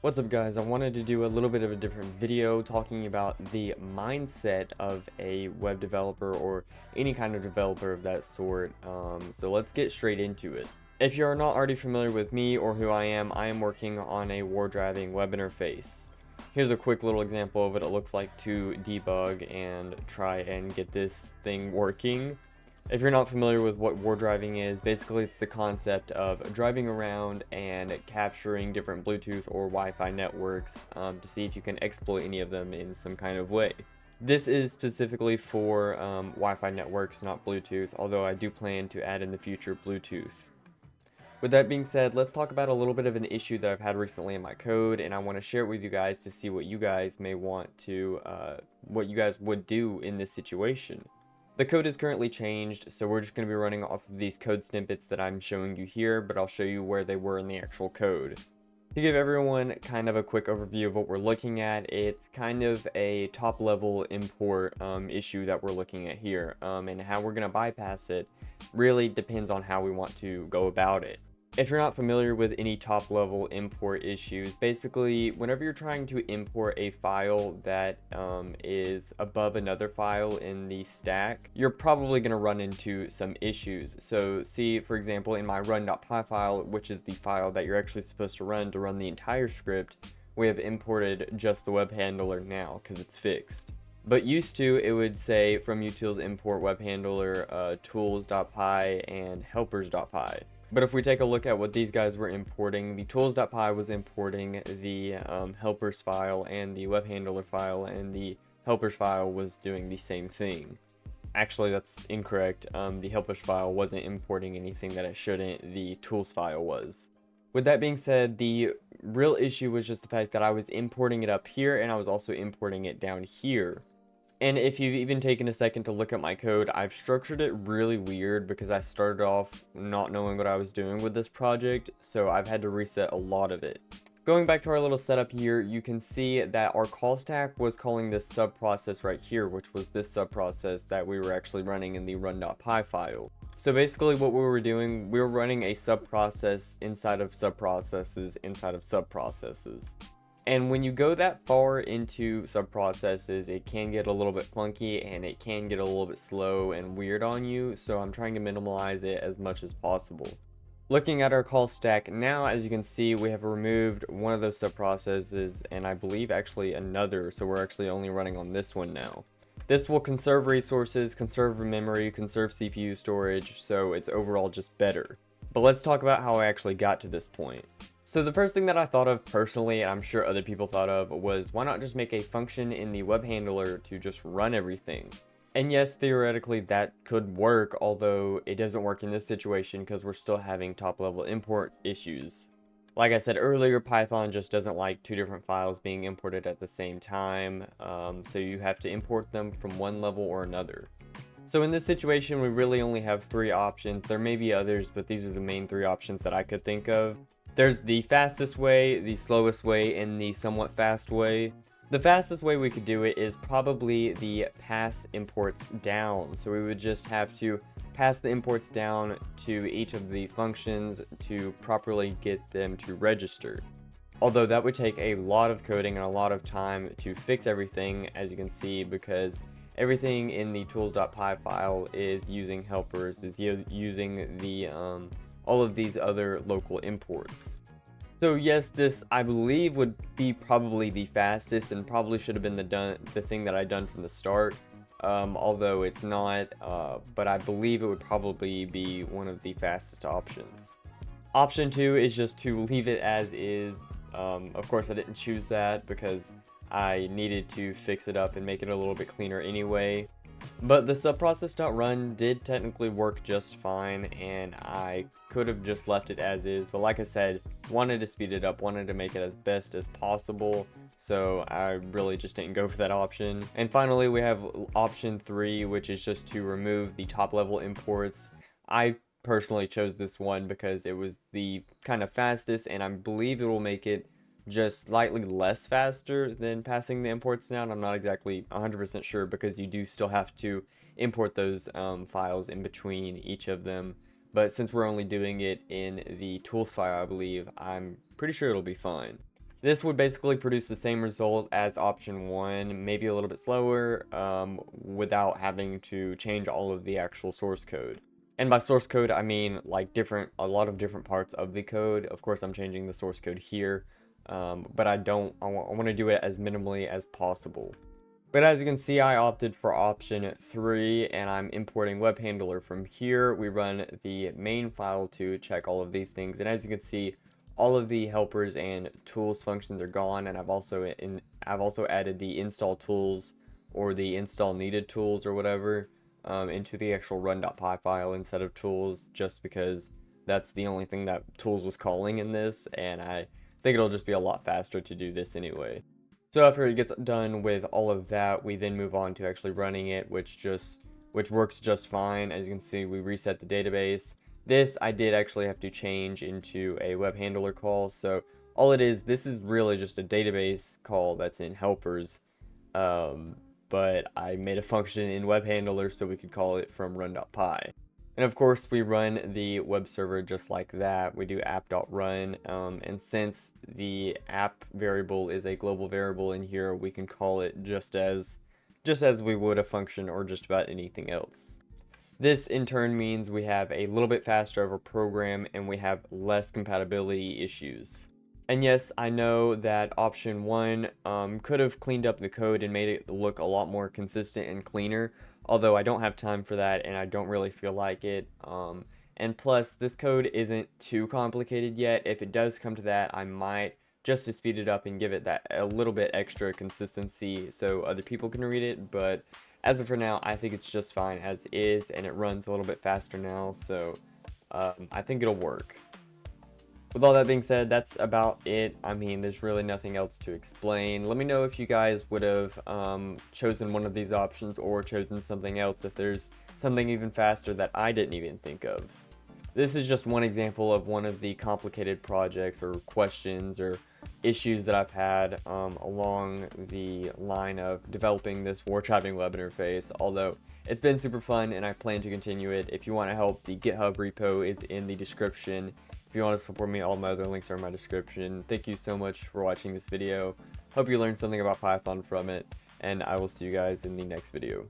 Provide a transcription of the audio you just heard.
What's up guys, I wanted to do a little bit of a different video talking about the mindset of a web developer or any kind of developer of that sort. So let's get straight into it. If you're not already familiar with me or who I am working on a Wardriving web interface. Here's a quick little example of what it looks like to debug and try and get this thing working. If you're not familiar with what Wardriving is, basically it's the concept of driving around and capturing different Bluetooth or Wi-Fi networks to see if you can exploit any of them in some kind of way. This is specifically for Wi-Fi networks, not Bluetooth, although I do plan to add in the future Bluetooth. With that being said, let's talk about a little bit of an issue that I've had recently in my code, and I want to share it with you guys to see what you guys may want to, what you guys would do in this situation. The code is currently changed, so we're just going to be running off of these code snippets that I'm showing you here, but I'll show you where they were in the actual code. To give everyone kind of a quick overview of what we're looking at, it's kind of a top level import issue that we're looking at here, and how we're going to bypass it really depends on how we want to go about it. If you're not familiar with any top level import issues, basically whenever you're trying to import a file that is above another file in the stack, you're probably going to run into some issues. So see, for example, in my run.py file, which is the file that you're actually supposed to run the entire script, we have imported just the web handler now because it's fixed. But used to, it would say from utils import web handler tools.py and helpers.py. But if we take a look at what these guys were importing, the tools.py was importing the helpers file and the web handler file, and the helpers file was doing the same thing. Actually, that's incorrect. The helpers file wasn't importing anything that it shouldn't. The tools file was. With that being said, the real issue was just the fact that I was importing it up here and I was also importing it down here. And if you've even taken a second to look at my code, I've structured it really weird because I started off not knowing what I was doing with this project, so I've had to reset a lot of it. Going back to our little setup here, you can see that our call stack was calling this subprocess right here, which was this subprocess that we were actually running in the run.py file. So basically what we were doing, we were running a subprocess inside of subprocesses inside of subprocesses. And when you go that far into subprocesses, it can get a little bit funky and it can get a little bit slow and weird on you, so I'm trying to minimize it as much as possible. Looking at our call stack now, as you can see, we have removed one of those subprocesses and I believe actually another, so we're actually only running on this one now. This will conserve resources, conserve memory, conserve CPU storage, so it's overall just better. But let's talk about how I actually got to this point. So the first thing that I thought of personally, and I'm sure other people thought of, was why not just make a function in the web handler to just run everything? And yes, theoretically that could work, although it doesn't work in this situation because we're still having top level import issues. Like I said earlier, Python just doesn't like two different files being imported at the same time, so you have to import them from one level or another. So in this situation, we really only have three options. There may be others, but these are the main three options that I could think of. There's the fastest way, the slowest way, and the somewhat fast way. The fastest way we could do it is probably the pass imports down. So we would just have to pass the imports down to each of the functions to properly get them to register. Although that would take a lot of coding and a lot of time to fix everything, as you can see, because everything in the tools.py file is using helpers, is using the all of these other local imports. So yes, this I believe would be probably the fastest and probably should have been the thing that I done from the start, although it's not, but I believe it would probably be one of the fastest options. Option 2 is just to leave it as is. Of course I didn't choose that because I needed to fix it up and make it a little bit cleaner anyway. But the subprocess.run did technically work just fine, and I could have just left it as is, but like I said, wanted to speed it up, wanted to make it as best as possible, so I really just didn't go for that option. And finally, we have option 3, which is just to remove the top level imports. I personally chose this one because it was the kind of fastest, and I believe it will make it just slightly less faster than passing the imports down. I'm not exactly 100% sure because you do still have to import those files in between each of them. But since we're only doing it in the tools file, I believe, I'm pretty sure it'll be fine. This would basically produce the same result as option 1, maybe a little bit slower, without having to change all of the actual source code. And by source code, I mean like a lot of different parts of the code. Of course, I'm changing the source code here, but I want to do it as minimally as possible. But as you can see, I opted for option 3, and I'm importing web handler from here. We run the main file to check all of these things, and as you can see, all of the helpers and tools functions are gone, and I've also added the install tools or the install needed tools or whatever into the actual run.py file instead of tools, just because that's the only thing that tools was calling in this, and I think it'll just be a lot faster to do this anyway. So after it gets done with all of that, we then move on to actually running it, which works just fine. As you can see, we reset the database. This I did actually have to change into a web handler call. So all it is, this is really just a database call that's in helpers. But I made a function in web handler so we could call it from run.py. And of course, we run the web server just like that. We do app.run, and since the app variable is a global variable in here, we can call it just as we would a function or just about anything else. This in turn means we have a little bit faster of a program and we have less compatibility issues. And yes, I know that option 1 could have cleaned up the code and made it look a lot more consistent and cleaner, although I don't have time for that and I don't really feel like it. And plus, this code isn't too complicated yet. If it does come to that, I might, just to speed it up and give it that a little bit extra consistency so other people can read it, but as of for now, I think it's just fine as is, and it runs a little bit faster now, so I think it'll work. With all that being said, that's about it. I mean, there's really nothing else to explain. Let me know if you guys would have chosen one of these options or chosen something else, if there's something even faster that I didn't even think of. This is just one example of one of the complicated projects or questions or issues that I've had along the line of developing this Wardriving web interface, although it's been super fun and I plan to continue it. If you want to help, the GitHub repo is in the description. If you want to support me, all my other links are in my description. Thank you so much for watching this video. Hope you learned something about Python from it, and I will see you guys in the next video.